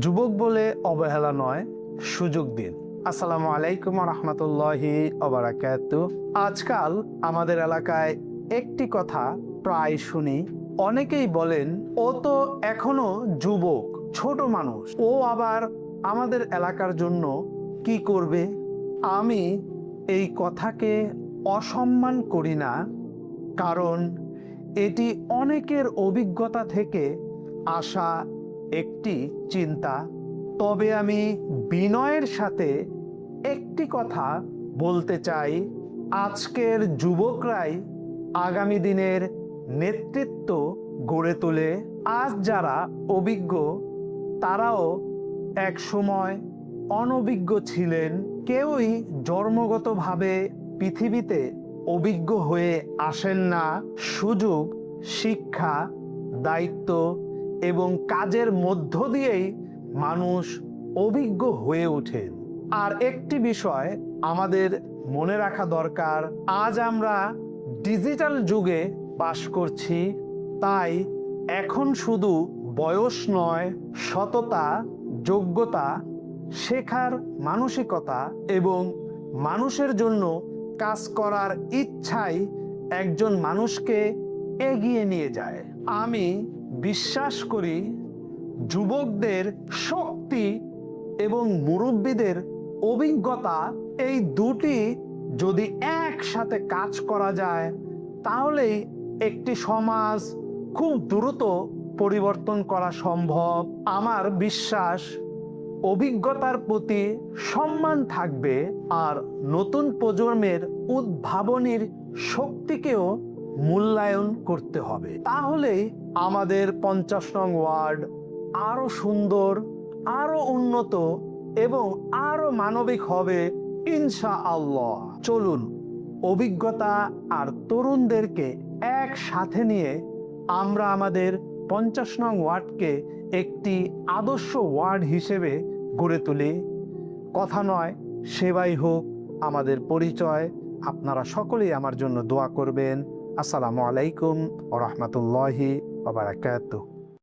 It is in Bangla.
যুবক বলে অবহেলা নয়, সুযোগ দিন। আসসালামু আলাইকুম রহমতুল্লাহি ওবারাকাতু। আজকাল আমাদের এলাকায় একটি কথা প্রায় শুনি। অনেকেই বলেন, ও তো এখনো যুবক, ছোট মানুষ, ও আবার আমাদের এলাকার জন্য কি করবে। আমি এই কথাকে অসম্মান করি না, কারণ এটি অনেকের অভিজ্ঞতা থেকে আসা একটি চিন্তা। তবে আমি বিনয়ের সাথে একটি কথা বলতে চাই, আজকের যুবকরাই আগামী দিনের নেতৃত্ব গড়ে তোলে। আজ যারা অভিজ্ঞ তারাও এক সময় অনভিজ্ঞ ছিলেন। কেউই জন্মগতভাবে পৃথিবীতে অভিজ্ঞ হয়ে আসেন না। সুযোগ, শিক্ষা, দায়িত্ব এবং কাজের মধ্য দিয়েই মানুষ অভিজ্ঞ হয়ে ওঠেন। আর একটি বিষয় আমাদের মনে রাখা দরকার, আজ আমরা ডিজিটাল যুগে বাস করছি। তাই এখন শুধু বয়স নয়, সততা, যোগ্যতা, শেখার মানসিকতা এবং মানুষের জন্য কাজ করার ইচ্ছাই একজন মানুষকে এগিয়ে নিয়ে যায়। আমি বিশ্বাস করি, যুবকদের শক্তি এবং মুরব্বীদের অভিজ্ঞতা, এই দুটি যদি একসাথে কাজ করা যায় তাহলেই একটি সমাজ খুব দ্রুত পরিবর্তন করা সম্ভব। আমার বিশ্বাস, অভিজ্ঞতার প্রতি সম্মান থাকবে আর নতুন প্রজন্মের উদ্ভাবনীর শক্তিকেও মূল্যায়ন করতে হবে। তাহলেই আমাদের 50 নং ওয়ার্ড আরো সুন্দর, আরো উন্নত এবং আরো মানবিক হবে ইনশাআল্লাহ। চলুন অভিজ্ঞতা আর তরুণদেরকে একসাথে নিয়ে আমরা আমাদের 50 নং ওয়ার্ডকে একটি আদর্শ ওয়ার্ড হিসেবে গড়ে তুলি। কথা নয়, সেবাই হোক আমাদের পরিচয়। আপনারা সকলেই আমার জন্য দোয়া করবেন। আসসালামু আলাইকুম ওয়া রাহমাতুল্লাহি ওয়া বারাকাতুহু।